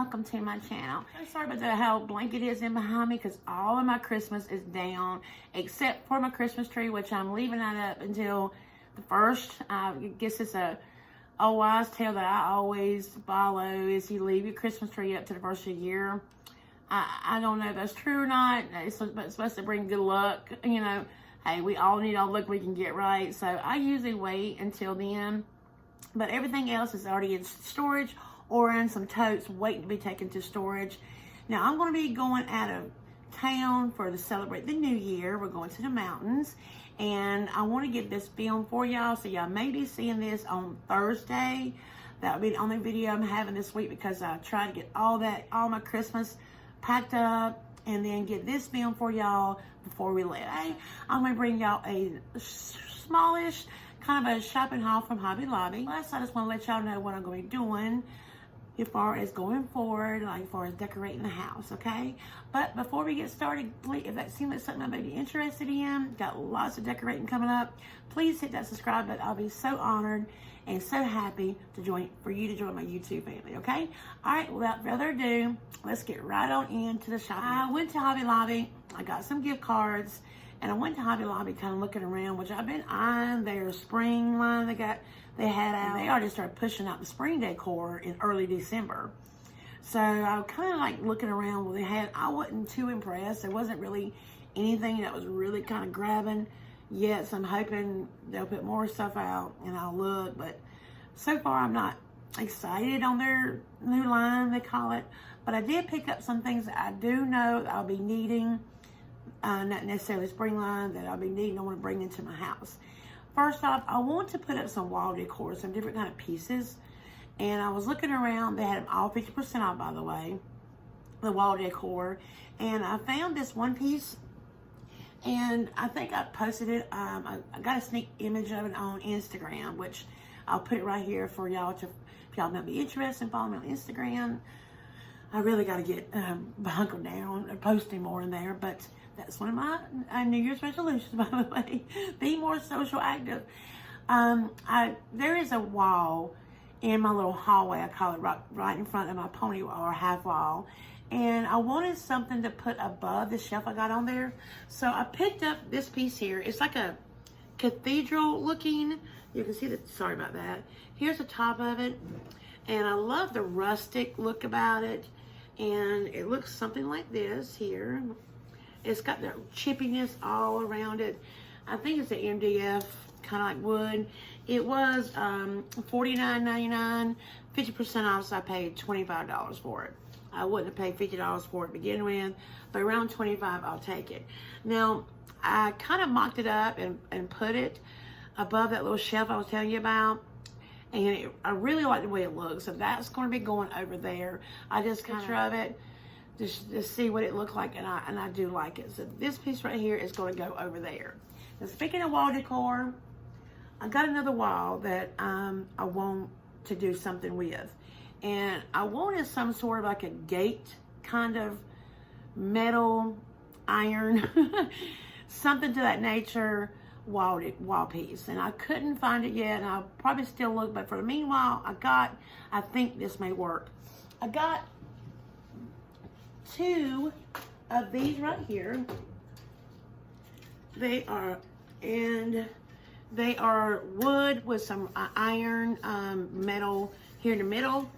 welcome to my channel. I'm sorry about how blanket is in behind me because all of my Christmas is down except for my Christmas tree, which I'm leaving that up until the first. I guess it's a wise tale that I always follow is you leave your Christmas tree up to the first of the year. I don't know if that's true or not. It's supposed to bring good luck. You know, hey, we all need all the luck we can get, right? So I usually wait until then. But everything else is already in storage or in some totes waiting to be taken to storage. Now, I'm going to be going out of town to celebrate the new year. We're going to the mountains. And I want to get this filmed for y'all. So y'all may be seeing this on Thursday. That'll be the only video I'm having this week because I tried to get all my Christmas packed up and then get this filmed for y'all before we leave. I'm going to bring y'all a smallish kind of a shopping haul from Hobby Lobby. Plus, I just want to let y'all know what I'm going to be doing as far as going forward, like as far as decorating the house, okay? But before we get started, please, if that seems like something I may be interested in, got lots of decorating coming up, please hit that subscribe button. I'll be so honored and so happy for you to join my YouTube family, okay? All right, without further ado, let's get right on into the shopping. I went to Hobby Lobby. I got some gift cards. And I went to Hobby Lobby kind of looking around, which I've been eyeing their spring line they had out. They already started pushing out the spring decor in early December. So I was kind of like looking around what they had. I wasn't too impressed. There wasn't really anything that was really kind of grabbing yet. So I'm hoping they'll put more stuff out and I'll look. But so far I'm not excited on their new line, they call it. But I did pick up some things that I do know that I'll be needing. Not necessarily spring line that I'll be needing. I want to bring into my house. First off, I want to put up some wall decor, some different kind of pieces. And I was looking around. They had them all 50% off, by the way, the wall decor. And I found this one piece, and I think I posted it. I got a sneak image of it on Instagram, which I'll put it right here for y'all if y'all might be interested in following me on Instagram. I really got to get hunkered down or posting more in there, but that's one of my New Year's resolutions, by the way. Be more social active. There is a wall in my little hallway. I call it right in front of my pony wall or half wall. And I wanted something to put above the shelf I got on there. So I picked up this piece here. It's like a cathedral looking. You can see that. Sorry about that. Here's the top of it. And I love the rustic look about it. And it looks something like this here. It's got the chippiness all around it. I think it's an MDF, kind of like wood. It was $49.99, 50% off, so I paid $25 for it. I wouldn't have paid $50 for it to begin with, but around $25, I'll take it. Now, I kind of mocked it up and put it above that little shelf I was telling you about. And I really like the way it looks. So that's going to be going over there. I just kind of it just to see what it looks like, and I do like it. So this piece right here is going to go over there. Now, speaking of wall decor, I got another wall that I want to do something with. And I wanted some sort of like a gate kind of metal iron, something to that nature. Wall piece, and I couldn't find it yet, and I'll probably still look, but for the meanwhile, I think this may work. I got two of these right here. They are wood with some iron metal here in the middle,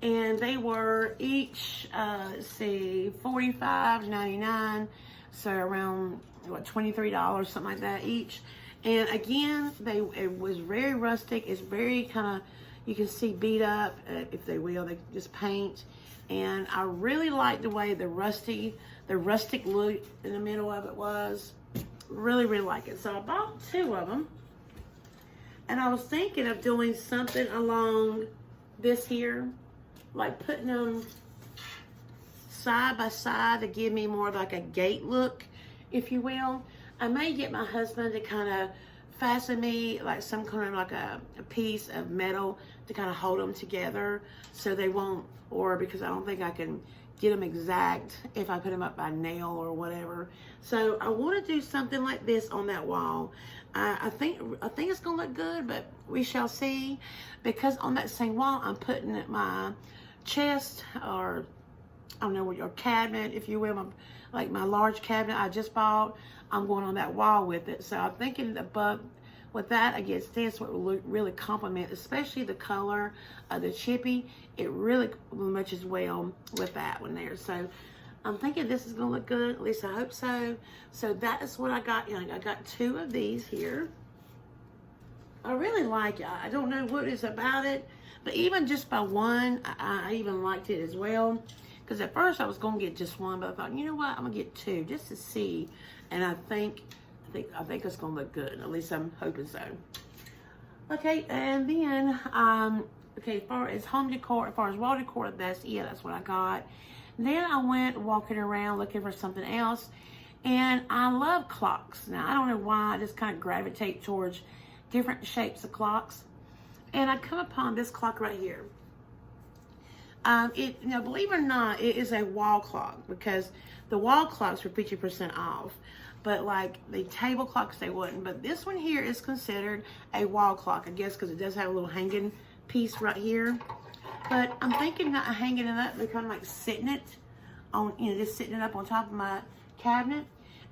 and they were each let's see, $45.99, so around what, $23, something like that each. And again, it was very rustic. It's very kind of, you can see beat up, if they will, they just paint. And I really like the way the rustic look in the middle of it was. Really, really like it. So I bought two of them, and I was thinking of doing something along this here, like putting them side by side to give me more of like a gate look, if you will. I may get my husband to kind of fasten me like some kind of like a piece of metal to kind of hold them together so they won't, or because I don't think I can get them exact if I put them up by nail or whatever. So I want to do something like this on that wall. I think it's gonna look good, but we shall see, because on that same wall I'm putting my chest, or I don't know what your cabinet, if you will, like my large cabinet I just bought. I'm going on that wall with it. So I'm thinking above with that against this would look really complement, especially the color of the chippy. It really matches well with that one there. So I'm thinking this is gonna look good. At least I hope so. So that is what I got. You know, I got 2 of these here. I really like it. I don't know what is about it, but even just by one, I even liked it as well. Because at first I was gonna get just one, but I thought, you know what, I'm gonna get 2 just to see. And I think it's gonna look good. At least I'm hoping so. Okay, and then okay, as far as home decor, as far as wall decor, that's what I got. Then I went walking around looking for something else, and I love clocks. Now I don't know why, I just kind of gravitate towards different shapes of clocks, and I come upon this clock right here. You know, believe it or not, it is a wall clock, because the wall clocks were 50% off, but like the table clocks they wouldn't. But this one here is considered a wall clock, I guess, because it does have a little hanging piece right here. But I'm thinking not hanging it up, but kind of like sitting it on, you know, just sitting it up on top of my cabinet.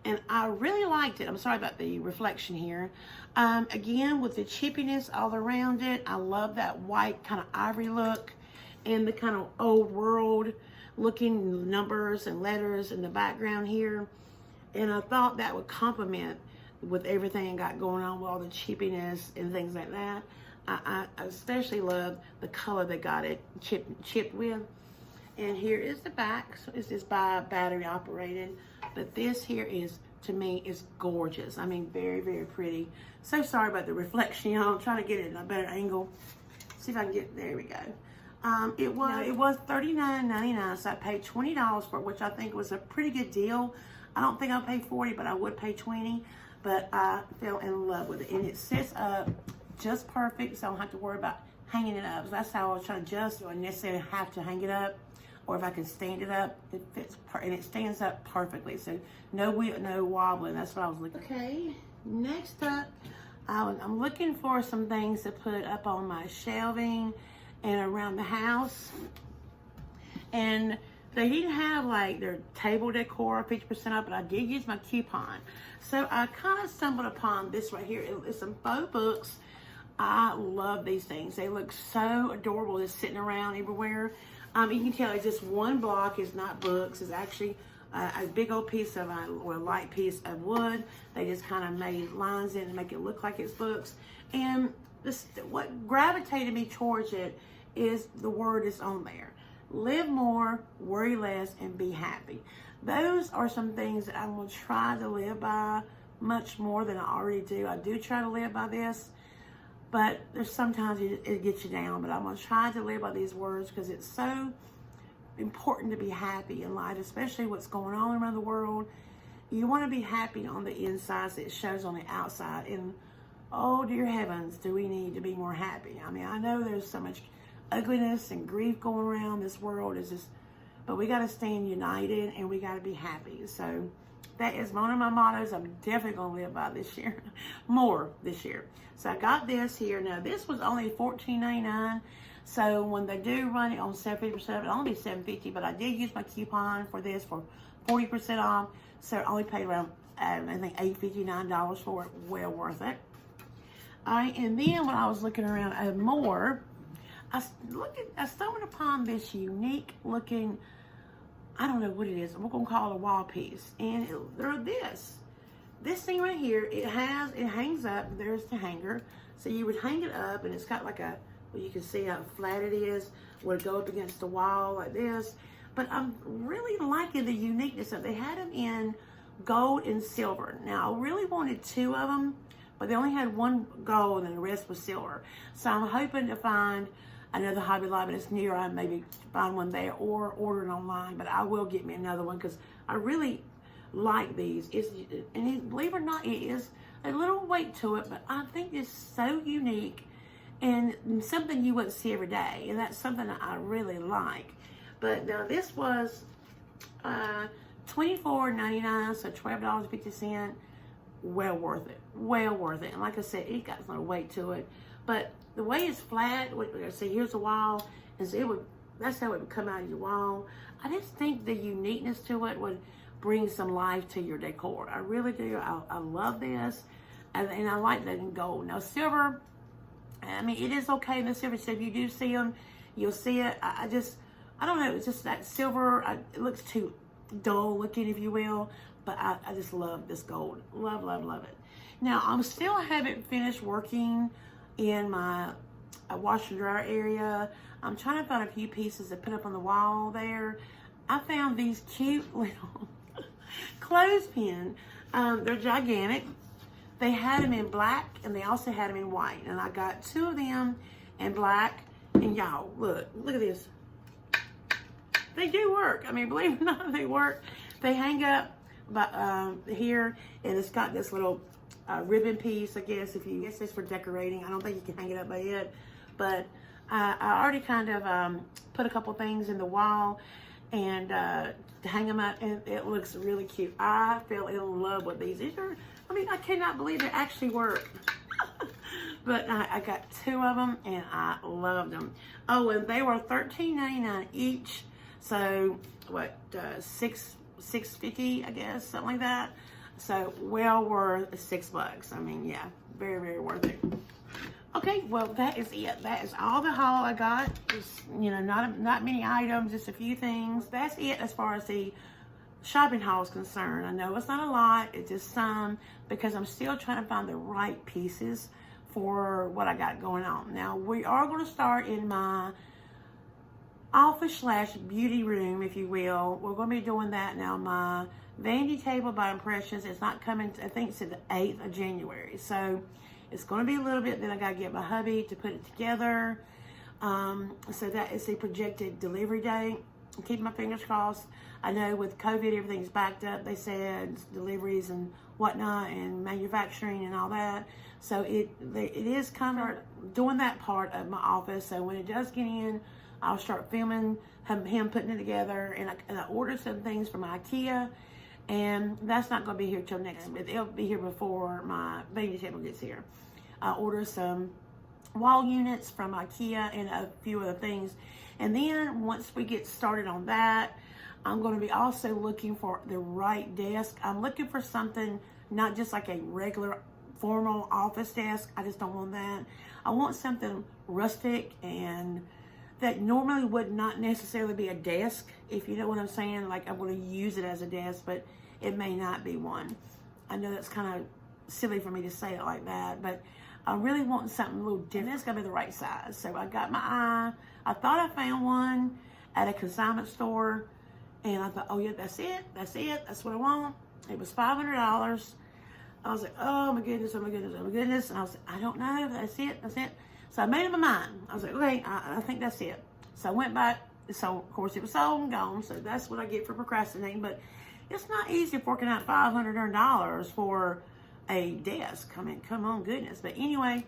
And I really liked it. I'm sorry about the reflection here. Again, with the chippiness all around it, I love that white kind of ivory look and the kind of old world looking numbers and letters in the background here. And I thought that would complement with everything I got going on with all the chippiness and things like that. I especially love the color they got it chipped with. And here is the back. So it's just by battery operated. But this here is, to me, is gorgeous. I mean, very, very pretty. So sorry about the reflection, y'all. I'm trying to get it in a better angle. See if I can get, there we go. It was $39.99, so I paid $20 for it, which I think was a pretty good deal. I don't think I'll pay $40, but I would pay $20. But I fell in love with it, and it sits up just perfect, so I don't have to worry about hanging it up. So that's how I was trying to adjust. So I necessarily have to hang it up, or if I can stand it up, it fits and it stands up perfectly. So no wobbling. That's what I was looking. Okay, next up, I'm looking for some things to put up on my shelving and around the house. And they didn't have like their table decor 50% off, but I did use my coupon. So I kind of stumbled upon this right here. It's some faux books. I love these things. They look so adorable, just sitting around everywhere. You can tell it's just one block. It's not books. It's actually a big old piece of, or a light piece of wood. They just kind of made lines in to make it look like it's books. And what gravitated me towards it is the word is on there. Live more, worry less, and be happy. Those are some things that I'm going to try to live by much more than I already do. I do try to live by this, but there's sometimes it gets you down. But I'm going to try to live by these words because it's so important to be happy in life, especially what's going on around the world. You want to be happy on the inside so it shows on the outside. And oh, dear heavens, do we need to be more happy? I mean, I know there's so much ugliness and grief going around this world, is just, but we got to stand united and we got to be happy. So that is one of my mottos. I'm definitely going to live by this year, more this year. So I got this here. Now this was only $14.99. So when they do run it on 70%, it'll only be $7.50, but I did use my coupon for this for 40% off. So I only paid around, I think $8.59 for it. Well worth it. All right, and then when I was looking around more, I stumbled upon this unique looking, I don't know what it is. We're gonna call it a wall piece. And they're this thing right here, it hangs up. There's the hanger. So you would hang it up, and it's got like a, well, you can see how flat it is. Would go up against the wall like this. But I'm really liking the uniqueness of it. They had them in gold and silver. Now I really wanted 2 of them, but they only had 1 gold and the rest was silver. So I'm hoping to find another Hobby Lobby that's near. I maybe find one there or order it online, but I will get me another one because I really like these. Believe it or not, it is a little weight to it, but I think it's so unique and something you wouldn't see every day, and that's something that I really like. But now this was $24.99, so $12.50. Well worth it. Well worth it. And like I said, it got no weight to it. But the way it's flat, see, here's the wall, is it would that's how it would come out of your wall. I just think the uniqueness to it would bring some life to your decor. I really do. I love this. And I like that in gold. Now, silver, I mean, it is okay in the silver. So if you do see them, you'll see it. I don't know. It's just that silver. It looks too dull looking, if you will. But I just love this gold. Love, love, love it. Now, I still haven't finished working in my washer and dryer area. I'm trying to find a few pieces to put up on the wall there. I found these cute little clothespin. They're gigantic. They had them in black and they also had them in white. And I got 2 of them in black. And y'all, look at this. They do work. I mean, believe it or not, they work. They hang up here, and it's got this little ribbon piece, I guess it's for decorating. I don't think you can hang it up by it. But I already kind of put a couple things in the wall and to hang them up, and it looks really cute. I fell in love with these. These are, I mean, I cannot believe they actually work. But I got 2 of them, and I loved them. Oh, and they were $13.99 each. So, what, $6.50, I guess, something like that. So, well worth $6. I mean, yeah, very, very worth it. Okay, well, that is it. That is all the haul I got. Just, you know, not many items, just a few things. That's it as far as the shopping haul is concerned. I know it's not a lot, it's just some, because I'm still trying to find the right pieces for what I got going on. Now, we are going to start in my office / beauty room, if you will. We're going to be doing that now. My vanity table by Impressions is not coming, I think it's the 8th of January. So it's going to be a little bit, then I got to get my hubby to put it together. So that is the projected delivery date. I'm keeping my fingers crossed. I know with COVID, everything's backed up. They said deliveries and whatnot and manufacturing and all that. So it is kind of doing that part of my office. So when it does get in, I'll start filming him putting it together. And I ordered some things from IKEA, and that's not going to be here till next month. It'll be here before my baby table gets here. I ordered some wall units from IKEA and a few other things. And then once we get started on that, I'm going to be also looking for the right desk. I'm looking for something, not just like a regular formal office desk. I just don't want that. I want something rustic and that normally would not necessarily be a desk, if you know what I'm saying. Like, I'm going to use it as a desk, but it may not be one. I know that's kind of silly for me to say it like that, but I really want something a little different. It's got to be the right size. So I got my eye. I thought I found one at a consignment store, and I thought, oh yeah, that's it. That's what I want. It was $500. I was like, oh my goodness, oh my goodness, oh my goodness. And I was like, I don't know, that's it. So I made up my mind. I was like, okay, I think that's it. So I went back. So of course it was sold and gone. So that's what I get for procrastinating. But it's not easy forking out $500 for a desk. I mean, come on, goodness. But anyway,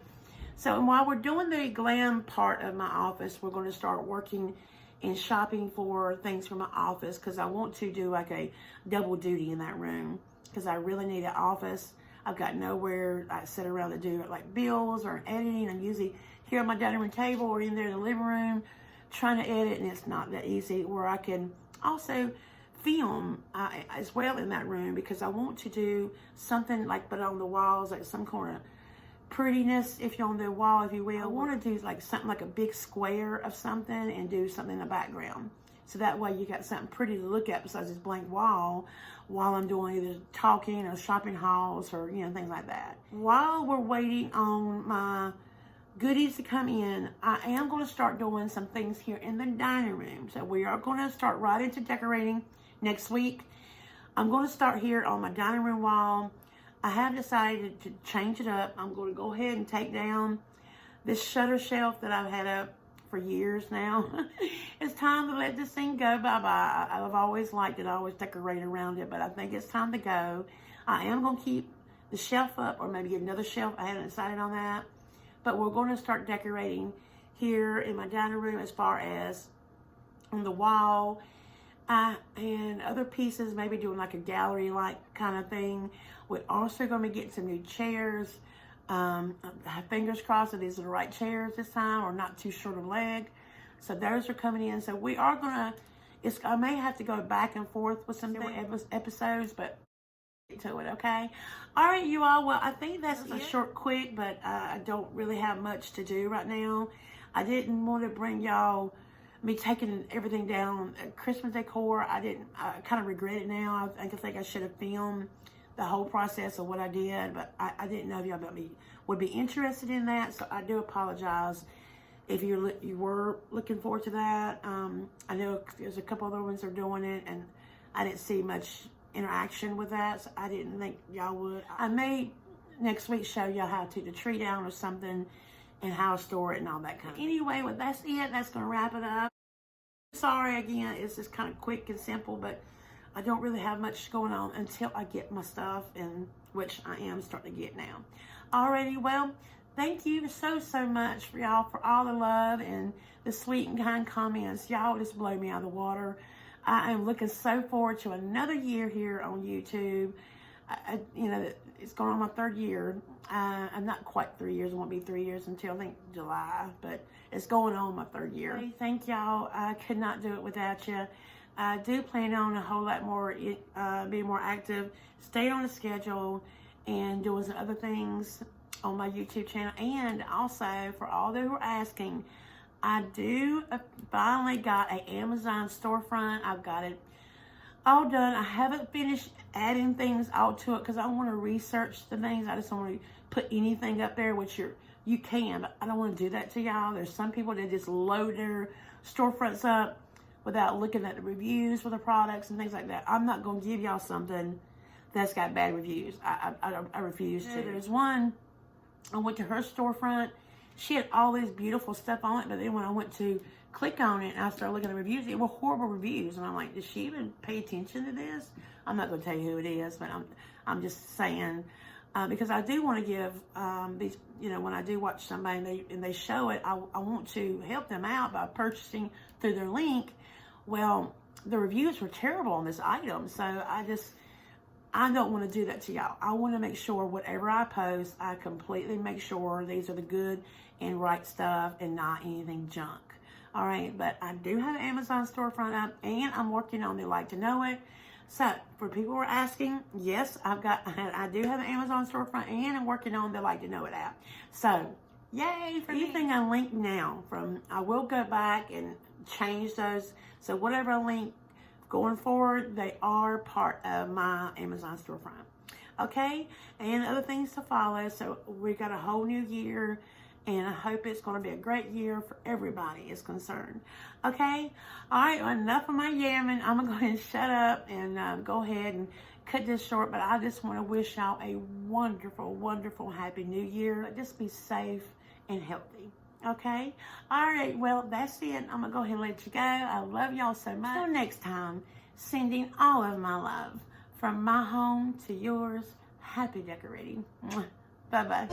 so and while we're doing the glam part of my office, we're going to start working and shopping for things for my office, because I want to do like a double duty in that room, because I really need an office. I've got nowhere I sit around to do like bills or editing. I'm usually here on my dining room table or in there in the living room trying to edit, and it's not that easy, where I can also film as well in that room, because I want to do something like put on the walls, like some kind of prettiness, if you're on the wall, if you will. I want to do like something like a big square of something and do something in the background. So that way you got something pretty to look at besides this blank wall while I'm doing either talking or shopping hauls or, you know, things like that. While we're waiting on my goodies to come in, I am going to start doing some things here in the dining room. So we are going to start right into decorating next week. I'm going to start here on my dining room wall. I have decided to change it up. I'm going to go ahead and take down this shutter shelf that I've had up for years now. It's time to let this thing go bye-bye. I've always liked it. I always decorate around it, but I think it's time to go. I am going to keep the shelf up, or maybe get another shelf. I haven't decided on that. But we're going to start decorating here in my dining room, as far as on the wall and other pieces, maybe doing like a gallery-like kind of thing. We're also going to get some new chairs. I have fingers crossed that these are the right chairs this time, or not too short of leg. So those are coming in. So we are gonna, I may have to go back and forth with some episodes, but to it, okay? All right, you all. Well, I think that's a short, quick, but I don't really have much to do right now. I didn't want to bring y'all me taking everything down. Christmas decor, I kind of regret it now. I think I should have filmed the whole process of what I did, but I didn't know if y'all would be interested in that, so I do apologize if you were looking forward to that. I know there's a couple other ones that are doing it, and I didn't see much interaction with that, so I didn't think y'all would. I may next week show y'all how to do the tree down or something and how to store it and all that kind of. Anyway, well, that's it. That's gonna wrap it up. Sorry again, it's just kind of quick and simple, but I don't really have much going on until I get my stuff, and which I am starting to get now. Alrighty, well, thank you so much for y'all, for all the love and the sweet and kind comments. Y'all just blow me out of the water. I am looking so forward to another year here on YouTube. You know, it's going on my 3rd year. I'm not quite 3 years. It won't be 3 years until I think July, but it's going on my 3rd year. Okay, thank y'all. I could not do it without you. I do plan on a whole lot more, being more active, staying on the schedule, and doing some other things on my YouTube channel. And also, for all those who are asking, I do finally got an Amazon storefront. I've got it all done. I haven't finished adding things all to it because I want to research the things. I just don't want to put anything up there, which you can, but I don't want to do that to y'all. There's some people that just load their storefronts up without looking at the reviews for the products and things like that. I'm not going to give y'all something that's got bad reviews. I refuse to. There's one, I went to her storefront. She had all this beautiful stuff on it, but then when I went to click on it and I started looking at the reviews, it were horrible reviews. And I'm like, does she even pay attention to this? I'm not going to tell you who it is, but I'm just saying, because I do want to give these, you know, when I do watch somebody and they show it, I want to help them out by purchasing through their link. Well, the reviews were terrible on this item, so I don't want to do that to y'all. I want to make sure whatever I post, I completely make sure these are the good and right stuff and not anything junk. All right, but I do have an Amazon storefront up, and I'm working on the Like to Know It. So for people who are asking, yes, I do have an Amazon storefront, and I'm working on the Like to Know It app. So yay for anything I link now from. I will go back and change those. So whatever I link going forward, they are part of my Amazon storefront. Okay, and other things to follow. So we got a whole new year, and I hope it's going to be a great year for everybody is concerned. Okay, all right, well, enough of my yamming. I'm going to go ahead and shut up and go ahead and cut this short, but I just want to wish y'all a wonderful, wonderful, happy new year. Just be safe and healthy. Okay, all right, well, that's it. I'm going to go ahead and let you go. I love y'all so much. Until next time, sending all of my love from my home to yours. Happy decorating. Bye-bye.